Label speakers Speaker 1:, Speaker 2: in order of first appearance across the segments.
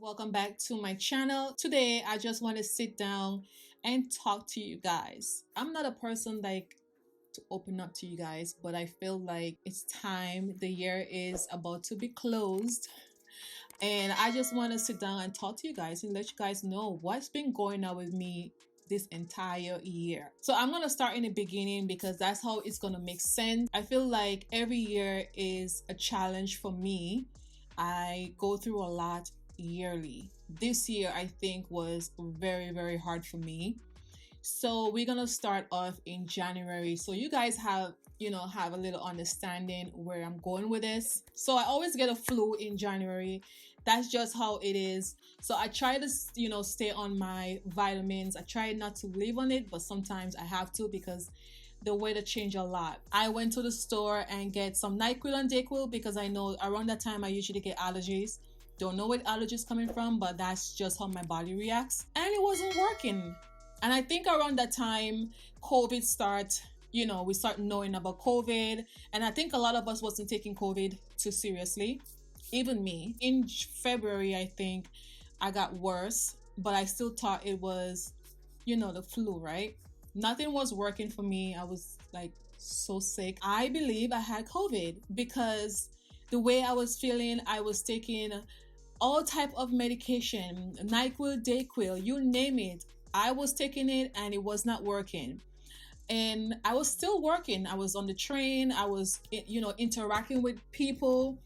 Speaker 1: Welcome back to my channel. Today I just want to sit down and talk to you guys. I'm not a person like to open up to you guys, but I feel like it's time. The year is about to be closed, and I just want to sit down and talk to you guys and let you guys know what's been going on with me this entire year. So I'm gonna start in the beginning because that's how it's gonna make sense. I feel like every year is a challenge for me. I go through a lot yearly. This year I think was very hard for me. So we're gonna start off in January, so you guys have have a little understanding where I'm going with this. So I always get a flu in January. That's just how it is. So I try to stay on my vitamins. I try not to live on it, but sometimes I have to because the weather change a lot. I went to the store and get some NyQuil and Dayquil because I know around that time I usually get allergies. Don't know where allergies coming from, but that's just how my body reacts, and it wasn't working. And I think around that time COVID we start knowing about COVID, and I think a lot of us wasn't taking COVID too seriously, even me. In February I think I got worse, but I still thought it was the flu, right? Nothing was working for me. I was like so sick. I believe I had COVID because the way I was feeling, I was taking all type of medication, NyQuil, Dayquil, you name it. I was taking it and it was not working. And I was still working. I was on the train. I was, interacting with people.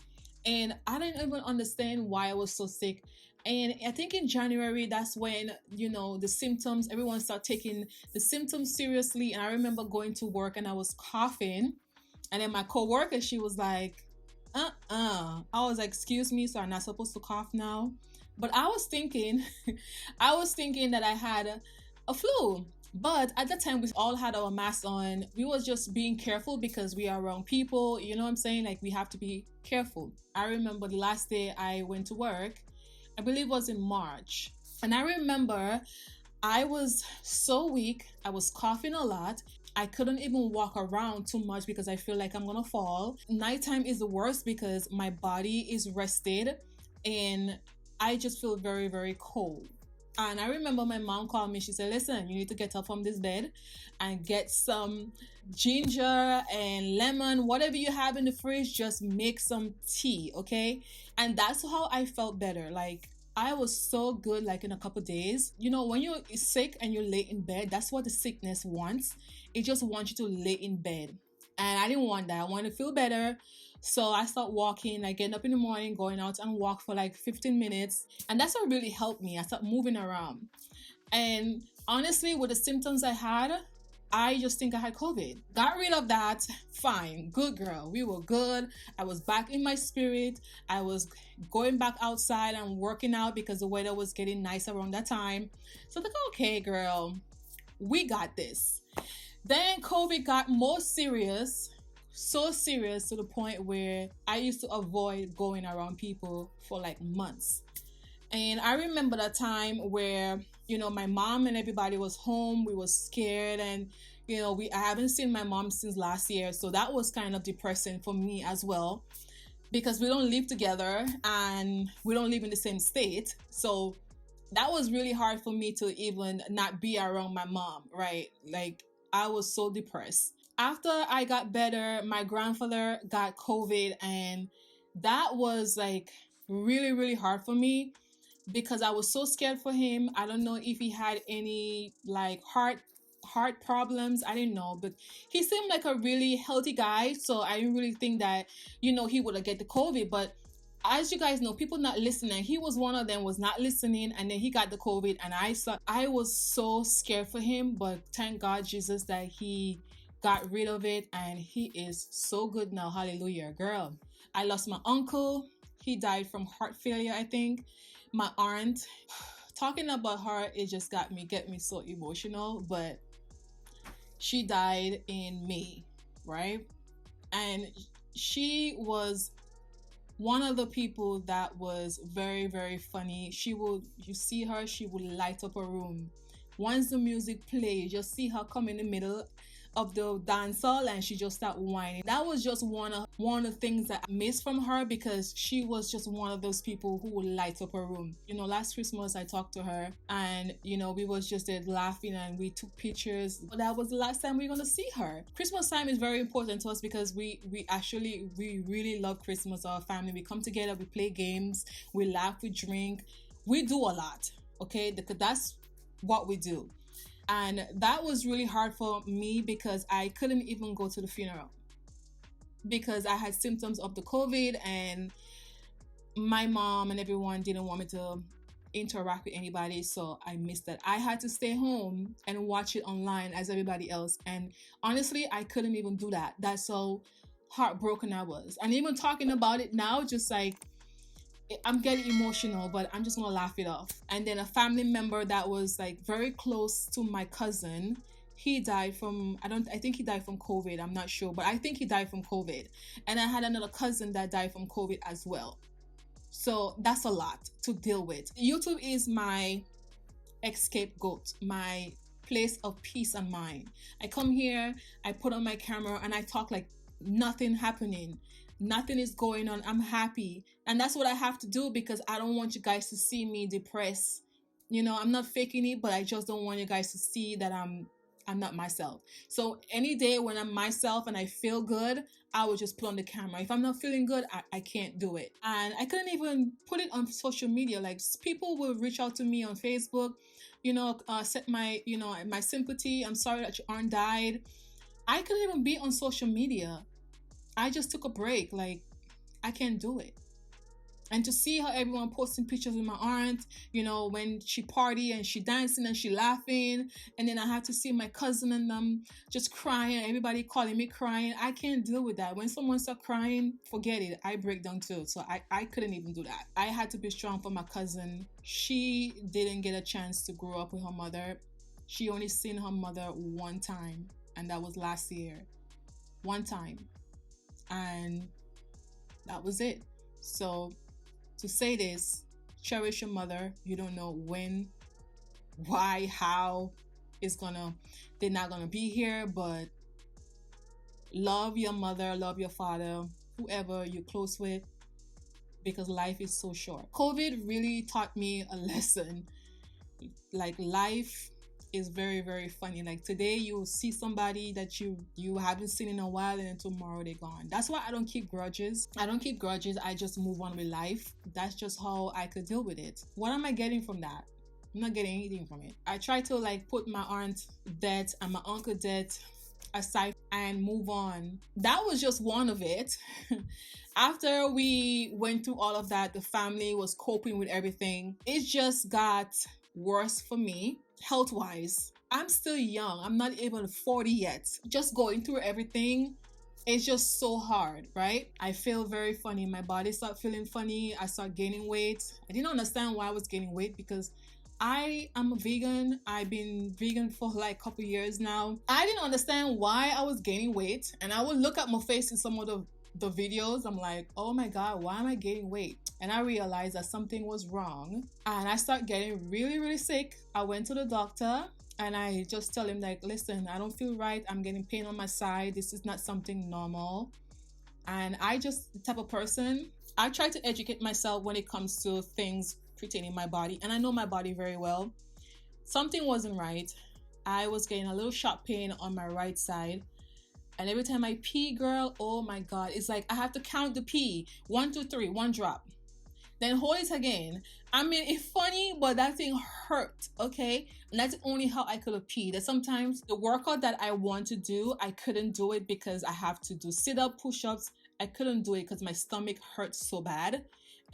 Speaker 1: And I didn't even understand why I was so sick. And I think in January, that's when, the symptoms, everyone started taking the symptoms seriously. And I remember going to work and I was coughing. And then my coworker, she was like, I was like, excuse me, so I'm not supposed to cough now. But I was thinking, that I had a flu. But at the time, we all had our masks on. We was just being careful because we are around people. You know what I'm saying? Like, we have to be careful. I remember the last day I went to work, I believe it was in March. And I remember I was so weak. I was coughing a lot. I couldn't even walk around too much because I feel like I'm gonna fall. Nighttime is the worst because my body is rested and I just feel very cold. And I remember my mom called me. She said, listen, you need to get up from this bed and get some ginger and lemon, whatever you have in the fridge, just make some tea, okay? And that's how I felt better. Like, I was so good, like in a couple days. When you're sick and you lay in bed, that's what the sickness wants. It just wants you to lay in bed. And I didn't want that. I wanted to feel better. So I started walking, like getting up in the morning, going out and walk for like 15 minutes. And that's what really helped me. I started moving around. And honestly, with the symptoms I had, I just think I had COVID. Got rid of that. Fine. Good girl. We were good. I was back in my spirit. I was going back outside and working out because the weather was getting nice around that time. So I was like, okay, girl, we got this. Then COVID got more serious. So serious to the point where I used to avoid going around people for like months. And I remember that time where, my mom and everybody was home. We were scared and, I haven't seen my mom since last year. So that was kind of depressing for me as well because we don't live together and we don't live in the same state. So that was really hard for me to even not be around my mom, right? Like, I was so depressed. After I got better, my grandfather got COVID, and that was like really hard for me because I was so scared for him. I don't know if he had any like heart problems. I didn't know, but he seemed like a really healthy guy, so I didn't really think that he would have get the COVID. But as you guys know, people not listening. He was one of them, was not listening, and then he got the COVID, and I was so scared for him. But thank God, Jesus, that he got rid of it, and he is so good now. Hallelujah. Girl, I lost my uncle. He died from heart failure, I think. My aunt, talking about her, it just get me so emotional, but she died in May, right? And she was one of the people that was very funny. You see her, she would light up a room. Once the music plays, you just see her come in the middle of the dance hall and she just started whining. That was just one of the things that I missed from her, because she was just one of those people who would light up her room. You know, last Christmas I talked to her and, you know, we was just there laughing and we took pictures. But that was the last time we were gonna see her. Christmas time is very important to us because we really love Christmas. Our family, we come together, we play games, we laugh, we drink, we do a lot. Okay, that's what we do. And that was really hard for me because I couldn't even go to the funeral because I had symptoms of the COVID, and my mom and everyone didn't want me to interact with anybody, so I missed that. I had to stay home and watch it online as everybody else, and honestly I couldn't even do that. That's how heartbroken I was. And even talking about it now, just like, I'm getting emotional, but I'm just gonna laugh it off. And then a family member that was like very close to my cousin, he died from, I think he died from COVID, I'm not sure, but I think he died from COVID. And I had another cousin that died from COVID as well. So that's a lot to deal with. YouTube is my scapegoat, my place of peace and mind. I come here, I put on my camera and I talk like nothing happening. Nothing is going on. I'm happy. And that's what I have to do because I don't want you guys to see me depressed. You know, I'm not faking it, but I just don't want you guys to see that I'm not myself. So any day when I'm myself and I feel good, I will just put on the camera. If I'm not feeling good, I can't do it. And I couldn't even put it on social media. Like, people will reach out to me on Facebook, you know, set my, you know, my sympathy. I'm sorry that your aunt died. I couldn't even be on social media. I just took a break. Like, I can't do it. And to see how everyone posting pictures with my aunt, you know, when she party and she dancing and she laughing, and then I have to see my cousin and them just crying, everybody calling me crying. I can't deal with that. When someone start crying, forget it. I break down too. So I couldn't even do that. I had to be strong for my cousin. She didn't get a chance to grow up with her mother. She only seen her mother one time, and that was last year. One time. And that was it. So to say this, cherish your mother. You don't know when, why, how they're not gonna be here, but love your mother, love your father, whoever you're close with, because life is so short. COVID really taught me a lesson. Like, life is very, very funny. Like, today you'll see somebody that you haven't seen in a while, and then tomorrow they're gone. That's why I don't keep grudges. I just move on with life. That's just how I could deal with it. What am I getting from that? I'm not getting anything from it. I try to like put my aunt death and my uncle death aside and move on. That was just one of it. After we went through all of that, the family was coping with everything. It just got worse for me. Health-wise, I'm still young. I'm not even 40 yet. Just going through everything, it's just so hard, right? I feel very funny. My body started feeling funny. I started gaining weight. I didn't understand why I was gaining weight because I am a vegan. I've been vegan for like a couple years now. I didn't understand why I was gaining weight, and I would look at my face in some of the videos. I'm like, oh my God, why am I gaining weight? And I realized that something was wrong, and I started getting really, really sick. I went to the doctor and I just tell him like, listen, I don't feel right. I'm getting pain on my side. This is not something normal. And I just the type of person, I try to educate myself when it comes to things pertaining my body, and I know my body very well. Something wasn't right. I was getting a little sharp pain on my right side. And every time I pee, girl, oh my God, it's like I have to count the pee. 1, 2, 3, 1 drop. Then hold it again. I mean, it's funny, but that thing hurt, okay? And that's only how I could have peed. That sometimes the workout that I want to do, I couldn't do it because I have to do sit-up, push-ups. I couldn't do it because my stomach hurt so bad.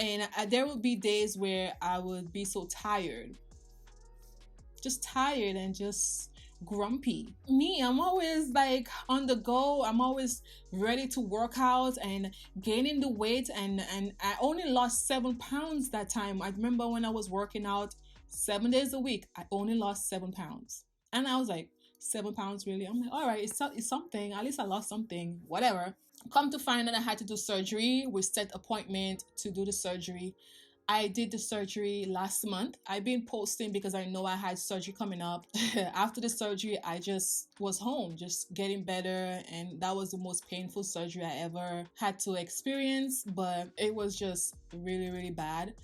Speaker 1: And there would be days where I would be so tired. Just tired and just grumpy. Me, I'm always like on the go. I'm always ready to work out and gaining the weight, and I only lost 7 pounds that time. I remember when I was working out 7 days a week, I only lost 7 pounds, and I was like, 7 pounds, really? I'm like, all right, it's something. At least I lost something, whatever. Come to find that I had to do surgery. We set appointment to do the surgery. I did the surgery last month. I've been posting because I know I had surgery coming up. After the surgery, I just was home, just getting better. And that was the most painful surgery I ever had to experience. But it was just really, really bad.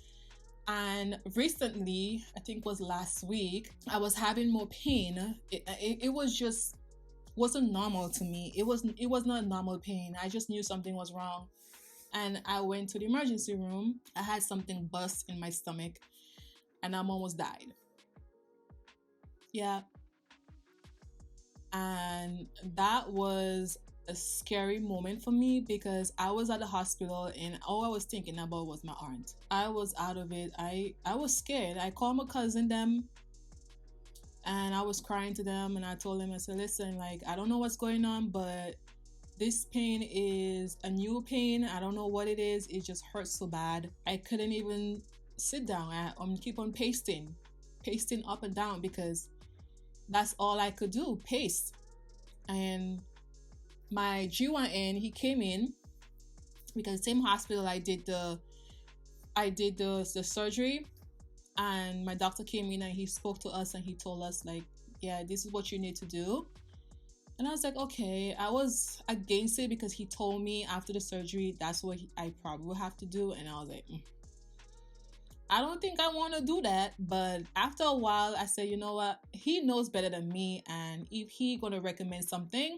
Speaker 1: And recently, I think it was last week, I was having more pain. It was just wasn't normal to me. It was not normal pain. I just knew something was wrong. And I went to the emergency room. I had something bust in my stomach and I almost died. Yeah. And that was a scary moment for me because I was at the hospital and all I was thinking about was my aunt. I was out of it. I was scared. I called my cousin them and I was crying to them and I told them, I said, listen, like, I don't know what's going on, but this pain is a new pain. I don't know what it is. It just hurts so bad. I couldn't even sit down. I keep on pasting up and down because that's all I could do, paste. And my GYN, he came in because the same hospital I did the surgery, and my doctor came in and he spoke to us and he told us like, yeah, this is what you need to do. And I was like, okay. I was against it because he told me after the surgery that's what I probably will have to do. And I was like, I don't think I want to do that. But after a while, I said, you know what? He knows better than me. And if he gonna recommend something,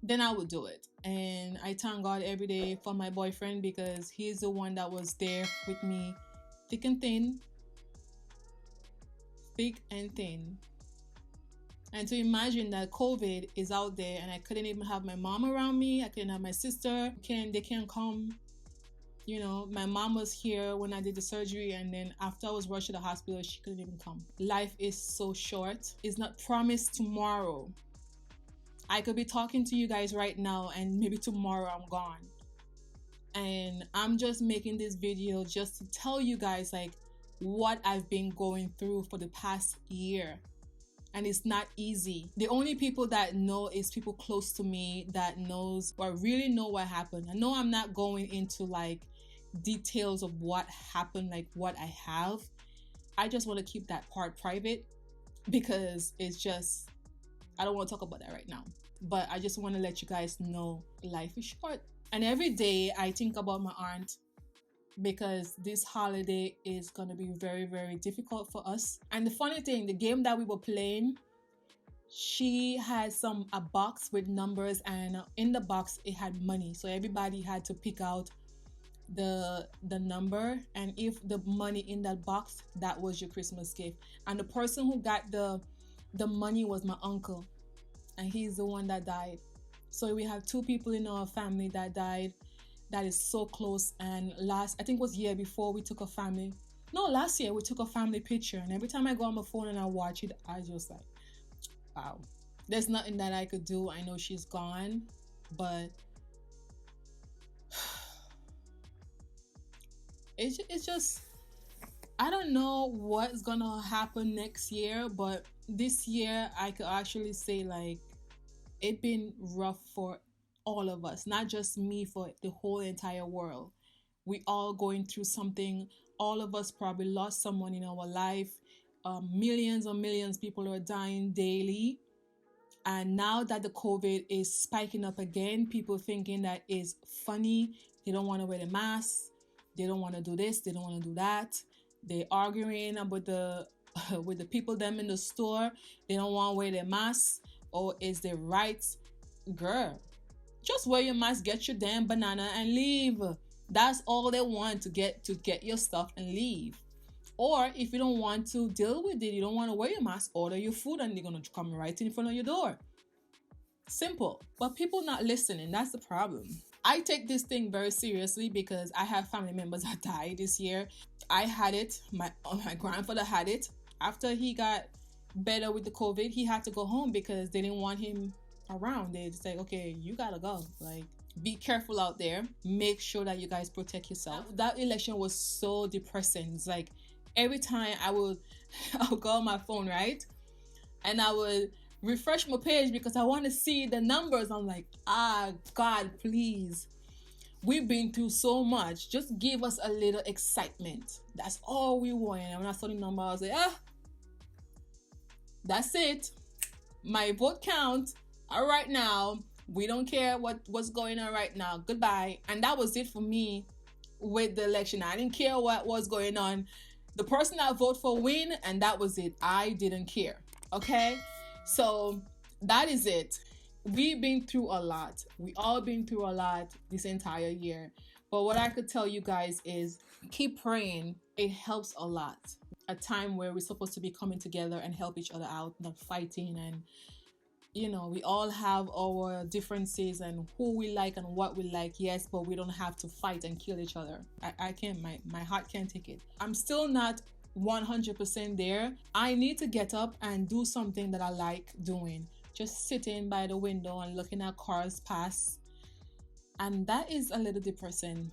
Speaker 1: then I would do it. And I thank God every day for my boyfriend because he's the one that was there with me, thick and thin. Thick and thin. And to imagine that COVID is out there and I couldn't even have my mom around me. I couldn't have my sister. They can't come. You know, my mom was here when I did the surgery, and then after I was rushed to the hospital, she couldn't even come. Life is so short. It's not promised tomorrow. I could be talking to you guys right now and maybe tomorrow I'm gone. And I'm just making this video just to tell you guys like what I've been going through for the past year. And it's not easy. The only people that know is people close to me that knows or really know what happened. I know I'm not going into like details of what happened, like what I have. I just want to keep that part private because it's just, I don't want to talk about that right now. But I just want to let you guys know life is short. And every day I think about my aunt because this holiday is gonna be very, very difficult for us. And the funny thing, the game that we were playing, she had a box with numbers, and in the box it had money. So everybody had to pick out the number, and if the money in that box, that was your Christmas gift. And the person who got the money was my uncle, and he's the one that died. So we have two people in our family that died. That is so close. And I think it was year before, last year we took a family picture, and every time I go on my phone and I watch it, I just like, wow, there's nothing that I could do. I know she's gone, but it's just, I don't know what's gonna happen next year, but this year I could actually say like it's been rough for all of us, not just me, for the whole entire world. We all going through something. All of us probably lost someone in our life. Millions and millions of people are dying daily. And now that the COVID is spiking up again, people thinking that is funny. They don't want to wear the mask. They don't want to do this. They don't want to do that. They're arguing about with the people them in the store. They don't want to wear their mask. Or is their rights? Girl, just wear your mask, get your damn banana and leave. That's all they want, to get your stuff and leave. Or if you don't want to deal with it, you don't want to wear your mask, order your food and they're going to come right in front of your door. Simple. But people not listening. That's the problem. I take this thing very seriously because I have family members that died this year. I had it. My grandfather had it. After he got better with the COVID, he had to go home because they didn't want him around. They say, okay, you gotta go. Like, be careful out there. Make sure that you guys protect yourself. That election was so depressing. It's like every time I would go on my phone, right, and I would refresh my page because I want to see the numbers. I'm like, God, please. We've been through so much. Just give us a little excitement. That's all we want. And when I saw the number, I was like, that's it. My vote count. All right now. We don't care what's going on right now. Goodbye. And that was it for me with the election. I didn't care what was going on. The person I vote for win, and that was it. I didn't care. Okay? So that is it. We've been through a lot. We all been through a lot this entire year. But what I could tell you guys is keep praying. It helps a lot. A time where we're supposed to be coming together and help each other out, not fighting. And you know, we all have our differences and who we like and what we like, yes, but we don't have to fight and kill each other. I can't, my heart can't take it. I'm still not 100% there. I need to get up and do something that I like doing. Just sitting by the window and looking at cars pass. And that is a little depressing.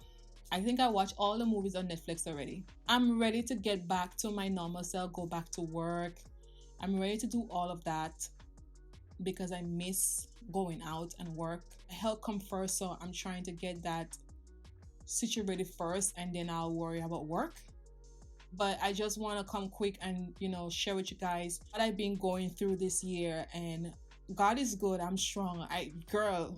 Speaker 1: I think I watched all the movies on Netflix already. I'm ready to get back to my normal self, go back to work. I'm ready to do all of that because I miss going out and work. Health come first, so I'm trying to get that situated first and then I'll worry about work. But I just want to come quick and, you know, share with you guys what I've been going through this year. And God is good. I'm strong. Girl,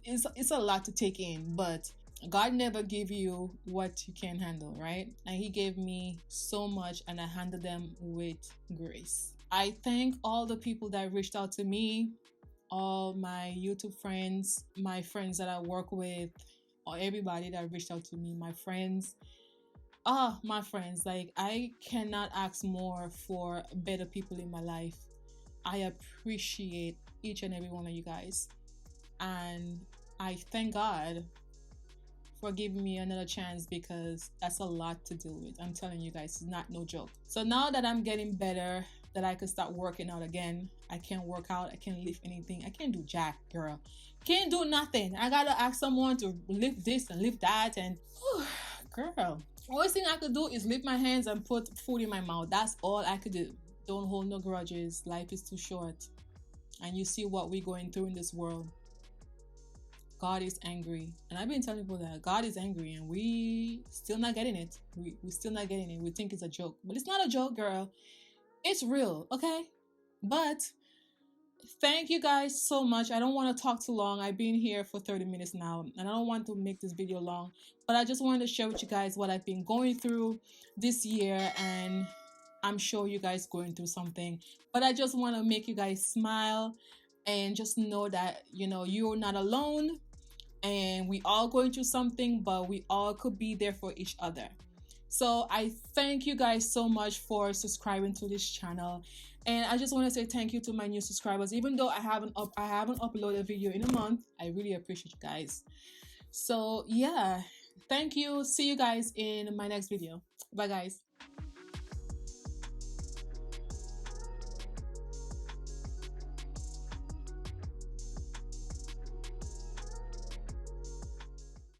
Speaker 1: it's a lot to take in, but God never give you what you can't handle, right? And He gave me so much and I handled them with grace. I thank all the people that reached out to me, all my YouTube friends, my friends that I work with, or everybody that reached out to me, my friends. My friends, like I cannot ask more for better people in my life. I appreciate each and every one of you guys. And I thank God for giving me another chance because that's a lot to deal with. I'm telling you guys, it's not no joke. So now that I'm getting better, that I could start working out again. I can't work out. I can't lift anything. I can't do jack, girl. Can't do nothing. I gotta ask someone to lift this and lift that. And girl, only thing I could do is lift my hands and put food in my mouth. That's all I could do. Don't hold no grudges. Life is too short. And you see what we're going through in this world. God is angry. And I've been telling people that God is angry and we still not getting it. We still not getting it. We think it's a joke. But it's not a joke, girl. It's real, okay? But thank you guys so much. I don't want to talk too long. I've been here for 30 minutes now, and I don't want to make this video long, but I just wanted to share with you guys what I've been going through this year, and I'm sure you guys going through something, but I just want to make you guys smile and just know that, you know, you're not alone, and we all going through something, but we all could be there for each other. So I thank you guys so much for subscribing to this channel. And I just want to say thank you to my new subscribers. Even though I haven't uploaded a video in a month, I really appreciate you guys. So yeah, thank you. See you guys in my next video. Bye guys.